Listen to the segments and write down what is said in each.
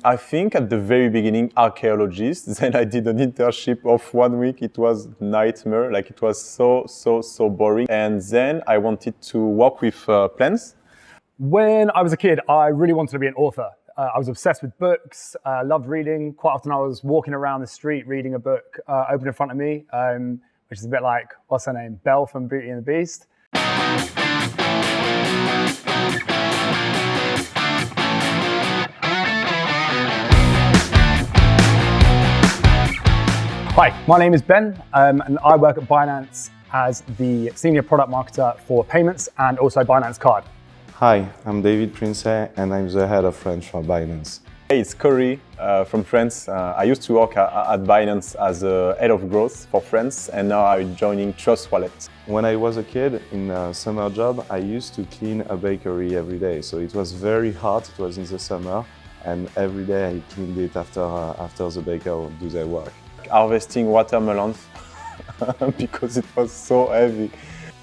I think at the very beginning, archaeologist. Then I did an internship of 1 week. It was a nightmare. Like it was so boring. And then I wanted to work with plants. When I was a kid, I really wanted to be an author. I was obsessed with books, loved reading. Quite often I was walking around the street reading a book open in front of me, which is a bit like, what's her name? Belle from Beauty and the Beast. Hi, my name is Ben, and I work at Binance as the Senior Product Marketer for Payments and also Binance Card. Hi, I'm David Prince and I'm the head of French for Binance. Hey, it's Kori from France. I used to work at Binance as a head of growth for France, and now I'm joining Trust Wallet. When I was a kid in a summer job, I used to clean a bakery every day. So it was very hot, it was in the summer, and every day I cleaned it after the baker would do their work. Harvesting watermelons because it was so heavy.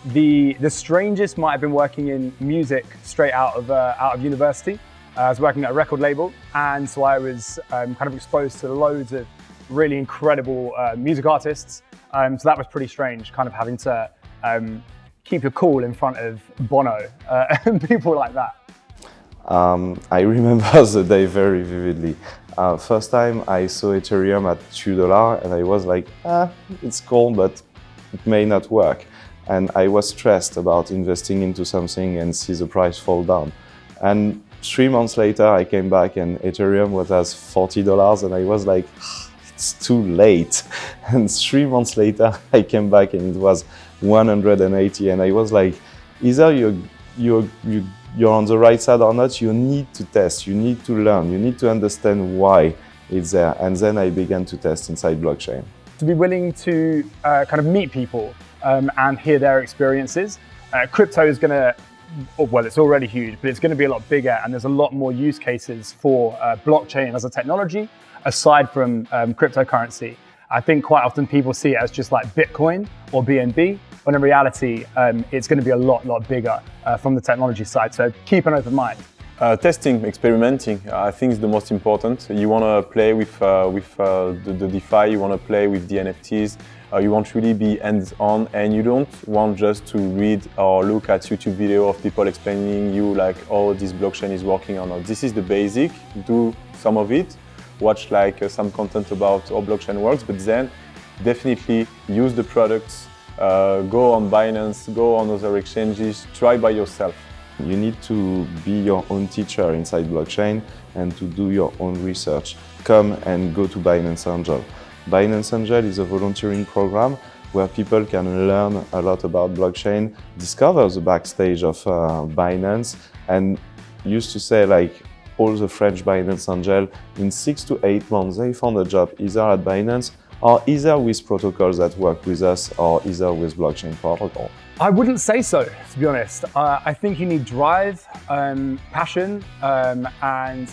The strangest might have been working in music straight out of university. I was working at a record label, and so I was kind of exposed to loads of really incredible music artists. So that was pretty strange, kind of having to keep your cool in front of Bono and people like that. I remember the day very vividly. First time I saw Ethereum at $2 and I was like, it's cool, but it may not work. And I was stressed about investing into something and see the price fall down. And 3 months later, I came back and Ethereum was at $40 and I was like, it's too late. And 3 months later, I came back and it was 180 and I was like, either you're on the right side or not. You need to test, you need to learn, you need to understand why it's there. And then I began to test inside blockchain. To be willing to kind of meet people and hear their experiences. Crypto is going to, well, it's already huge, but it's going to be a lot bigger, and there's a lot more use cases for blockchain as a technology aside from cryptocurrency. I think quite often people see it as just like Bitcoin or BNB, when in reality, it's going to be a lot bigger from the technology side. So keep an open mind. Testing, experimenting, I think is the most important. You want to play with the DeFi, you want to play with the NFTs, you want to really be hands-on, and you don't want just to read or look at YouTube video of people explaining you like, oh, this blockchain is working or not. This is the basic, do some of it, watch like some content about how blockchain works, but then definitely use the products, go on Binance, go on other exchanges, try by yourself. You need to be your own teacher inside blockchain and to do your own research. Come and go to Binance Angel. Binance Angel is a volunteering program where people can learn a lot about blockchain, discover the backstage of Binance, and used to say like all the French Binance Angel, in 6 to 8 months they found a job either at Binance or either with protocols that work with us or either with blockchain protocol. I wouldn't say so, to be honest. I think you need drive, passion, and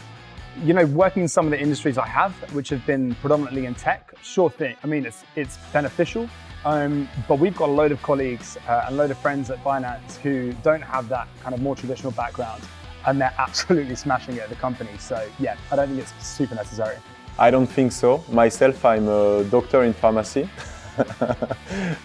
working in some of the industries I have, which have been predominantly in tech, sure thing. I mean, it's beneficial, but we've got a load of colleagues and a load of friends at Binance who don't have that kind of more traditional background, and they're absolutely smashing it at the company. So yeah, I don't think it's super necessary. I don't think so. Myself, I'm a doctor in pharmacy.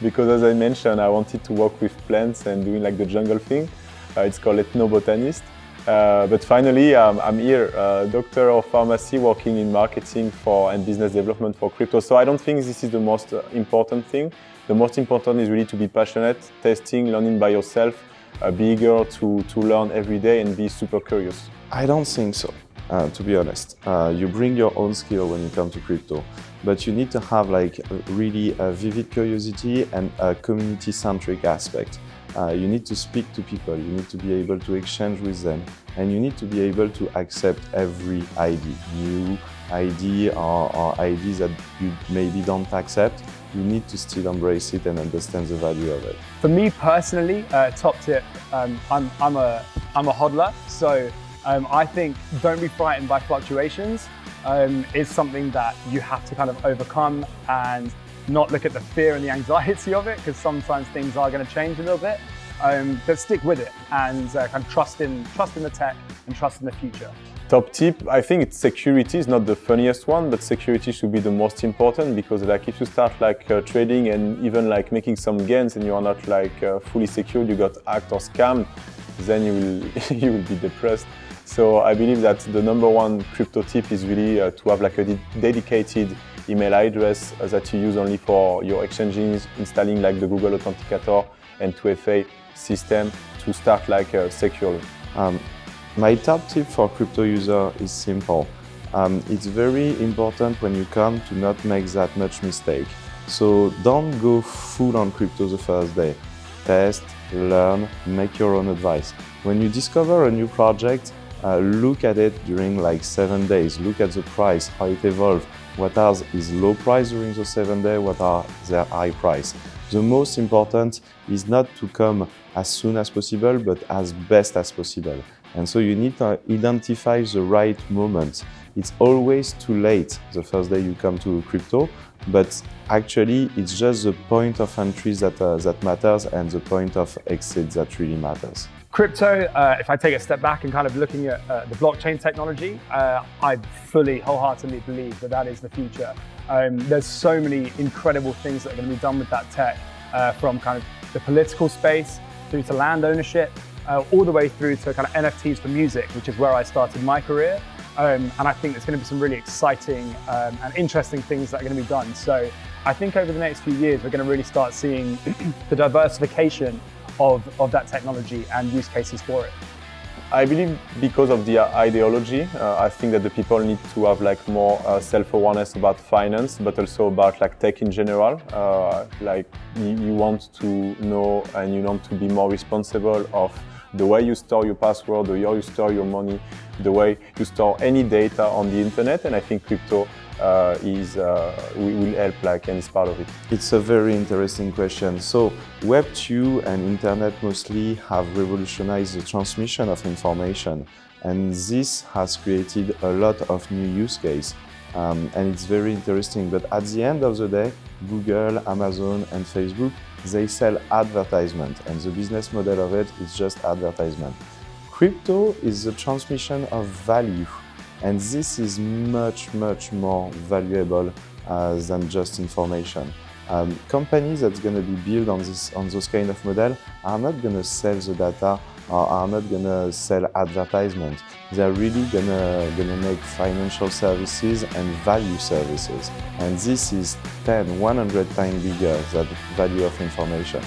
Because as I mentioned, I wanted to work with plants and doing like the jungle thing. It's called ethnobotanist. But finally, I'm here, doctor of pharmacy, working in marketing and business development for crypto. So I don't think this is the most important thing. The most important is really to be passionate, testing, learning by yourself, be eager to learn every day and be super curious. I don't think so, to be honest. You bring your own skill when you come to crypto, but you need to have like really a vivid curiosity and a community-centric aspect. You need to speak to people, you need to be able to exchange with them, and you need to be able to accept every idea, new idea or ideas that you maybe don't accept. You need to still embrace it and understand the value of it. For me personally, top tip, I'm a hodler, so I think don't be frightened by fluctuations. It's something that you have to kind of overcome and not look at the fear and the anxiety of it, because sometimes things are going to change a little bit. But stick with it and kind of trust in the tech and trust in the future. Top tip, I think it's security is not the funniest one, but security should be the most important, because like if you start like trading and even like making some gains and you are not like fully secured, you got hacked or scammed, then you will you will be depressed. So I believe that the number one crypto tip is really to have like a dedicated email address that you use only for your exchanges, installing like the Google Authenticator and 2FA system to start like securely. My top tip for crypto user is simple. It's very important when you come to not make that much mistake. So don't go full on crypto the first day. Test, learn, make your own advice. When you discover a new project, look at it during like 7 days. Look at the price, how it evolves. What is low price during the 7 days, what are their high price. The most important is not to come as soon as possible, but as best as possible. And so you need to identify the right moment. It's always too late the first day you come to crypto, but actually it's just the point of entry that matters, and the point of exit that really matters. Crypto, if I take a step back and kind of looking at the blockchain technology, I fully, wholeheartedly believe that that is the future. There's so many incredible things that are going to be done with that tech, from kind of the political space through to land ownership, all the way through to kind of NFTs for music, which is where I started my career. And I think there's going to be some really exciting and interesting things that are going to be done. So I think over the next few years, we're going to really start seeing the diversification of that technology and use cases for it. I believe because of the ideology, I think that the people need to have like more self-awareness about finance, but also about like tech in general. Like you want to know and you want to be more responsible of the way you store your password, the way you store your money, the way you store any data on the internet, and I think crypto will help like, and is part of it. It's a very interesting question. So Web 2 and internet mostly have revolutionized the transmission of information, and this has created a lot of new use cases. And it's very interesting, but at the end of the day, Google, Amazon and Facebook, they sell advertisement, and the business model of it is just advertisement. Crypto is the transmission of value, and this is much, much more valuable than just information. Companies that's going to be built on those kind of model are not going to sell the data or are not going to sell advertisement. They're really going to make financial services and value services. And this is 10, 100 times bigger than the value of information.